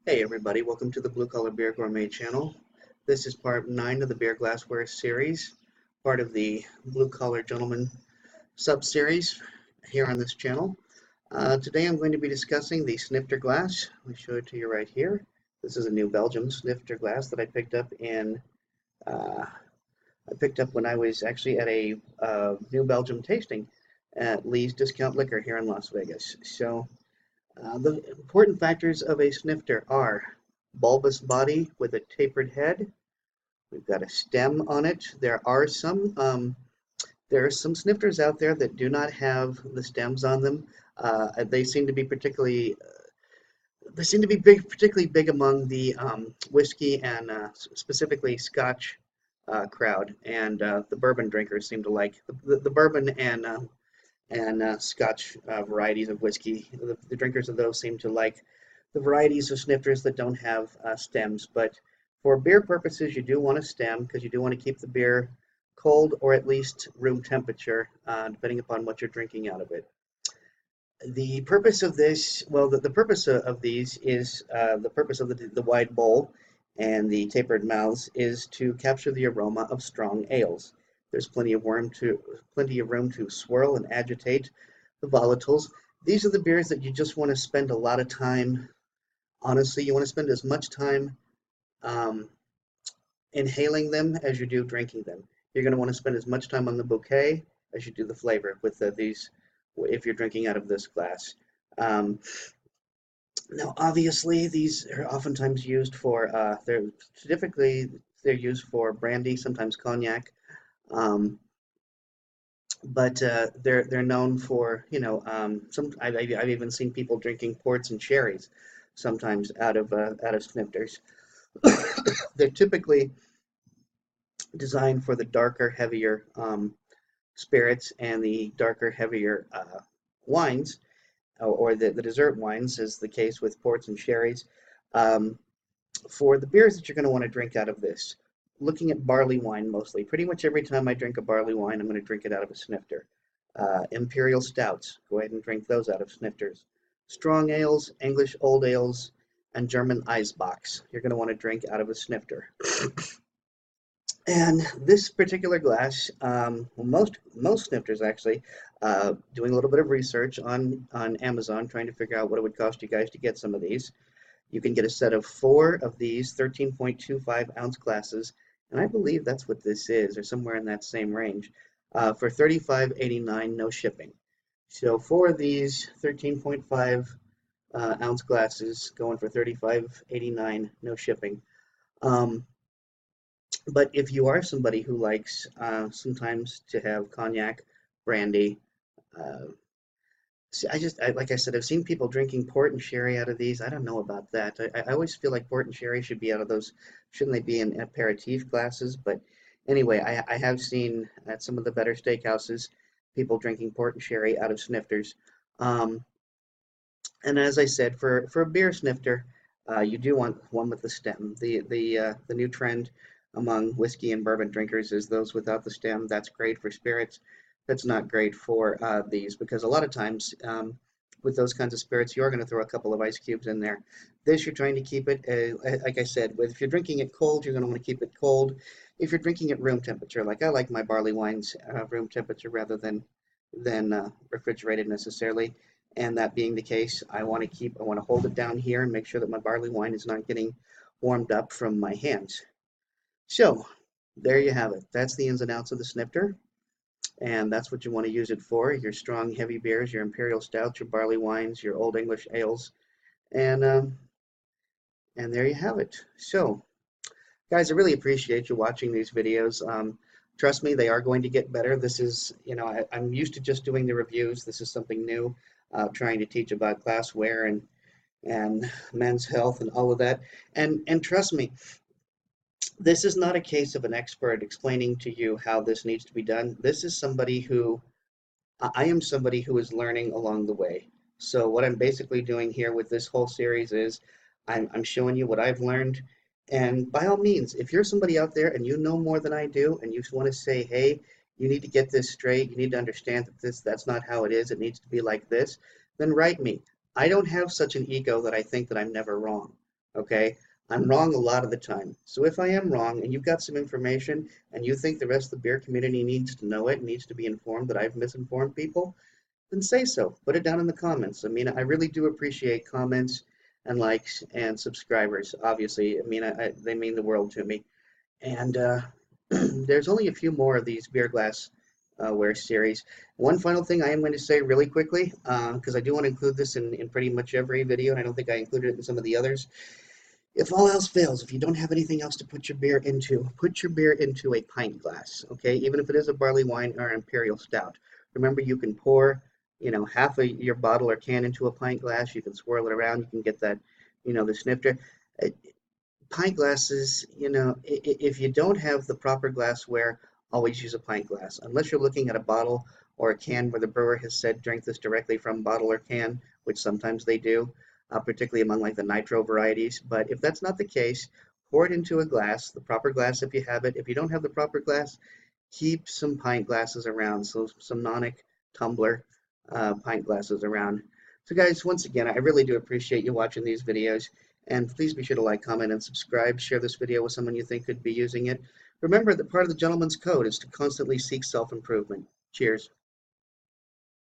Hey everybody, welcome to the Blue Collar Beer Gourmet channel. This is part 9 of the Beer Glassware series, part of the Blue Collar Gentleman sub-series here on this channel. Today I'm going to be discussing the Snifter glass. Let me show it to you right here. This is a New Belgium Snifter glass that I picked up uh, when I was actually at a New Belgium tasting at Lee's Discount Liquor here in Las Vegas. The important factors of a snifter are bulbous body with a tapered head. We've got a stem on it. There are some snifters out there that do not have the stems on them. They seem to be particularly big among the whiskey and specifically Scotch crowd, and the bourbon drinkers seem to like the bourbon and Scotch varieties of whiskey. The drinkers of those seem to like the varieties of snifters that don't have stems. But for beer purposes, you do want a stem because you do want to keep the beer cold or at least room temperature, depending upon what you're drinking out of it. The purpose of this, well, the purpose of these is the purpose of the wide bowl and the tapered mouths is to capture the aroma of strong ales. There's plenty of room to swirl and agitate the volatiles. These are the beers that you just want to spend a lot of time. Honestly, you want to spend as much time um, inhaling them as you do drinking them. You're going to want to spend as much time on the bouquet as you do the flavor with these if you're drinking out of this glass. Um, Now, obviously, these are oftentimes used for, they're used for brandy, sometimes cognac, um, but they're known for, I've even seen people drinking ports and sherries sometimes out of snifters. They're typically designed for the darker, heavier spirits and the darker, heavier wines, or the dessert wines, is the case with ports and sherries. Um, for the beers that you're going to want to drink out of this, looking at barley wine mostly. Pretty much every time I drink a barley wine, I'm going to drink it out of a snifter. Imperial stouts, go ahead and drink those out of snifters. Strong ales, English old ales, and German Eisbachs, you're going to want to drink out of a snifter. And this particular glass, well, most snifters actually, doing a little bit of research on Amazon, trying to figure out what it would cost you guys to get some of these. You can get a set of 4 of these 13.25-ounce glasses, and I believe that's what this is, or somewhere in that same range, for $35.89, no shipping. So 4 of these 13.5 ounce glasses going for $35.89, no shipping. Um, but if you are somebody who likes sometimes to have cognac, brandy, uh, see, like I said, I've seen people drinking port and sherry out of these. I don't know about that. I always feel like port and sherry should be out of those, shouldn't they be in aperitif glasses? But anyway, I have seen at some of the better steakhouses people drinking port and sherry out of snifters. Um, and as I said, for a beer snifter, you do want one with the stem. The new trend among whiskey and bourbon drinkers is those without the stem. That's great for spirits. That's not great for these because a lot of times with those kinds of spirits, you're going to throw a couple of ice cubes in there. This, you're trying to keep it, like I said, if you're drinking it cold, you're going to want to keep it cold. If you're drinking it room temperature, like I like my barley wines room temperature rather than refrigerated necessarily. And that being the case, I want to hold it down here and make sure that my barley wine is not getting warmed up from my hands. So there you have it. That's the ins and outs of the snifter, and that's what you want to use it for. Your strong, heavy beers, your imperial stouts, your barley wines, your old English ales, and um, and there you have it. So, guys, I really appreciate you watching these videos. Trust me, they are going to get better. This is, I'm used to just doing the reviews. This is something new, trying to teach about glassware and men's health and all of that. And trust me, this is not a case of an expert explaining to you how this needs to be done. This is somebody who I am somebody who is learning along the way. So what I'm basically doing here with this whole series is I'm showing you what I've learned. And by all means, if you're somebody out there and you know more than I do, and you want to say, hey, you need to get this straight, you need to understand that that's not how it is, it needs to be like this, then write me. I don't have such an ego that I think that I'm never wrong. okay? I'm wrong a lot of the time. So if I am wrong and you've got some information and you think the rest of the beer community needs to know it, needs to be informed that I've misinformed people, then say so. Put it down in the comments. I mean, I really do appreciate comments and likes and subscribers. Obviously, I mean, they mean the world to me. And there's only a few more of these beer glass ware series. One final thing I am going to say really quickly, because I do want to include this in pretty much every video, and I don't think I included it in some of the others. If all else fails, if you don't have anything else to put your beer into a pint glass, okay? Even if it is a barley wine or an imperial stout. Remember, you can pour, half of your bottle or can into a pint glass. You can swirl it around. You can get that, the snifter. Uh, Pint glasses, if you don't have the proper glassware, always use a pint glass. Unless you're looking at a bottle or a can where the brewer has said drink this directly from bottle or can, which sometimes they do, particularly among like the nitro varieties. But if that's not the case, pour it into a glass, the proper glass if you have it. If you don't have the proper glass, keep some pint glasses around, so some Nonic tumbler pint glasses around. So guys, once again, I really do appreciate you watching these videos, and please be sure to like, comment, and subscribe. Share this video with someone you think could be using it. Remember that part of the gentleman's code is to constantly seek self-improvement. Cheers.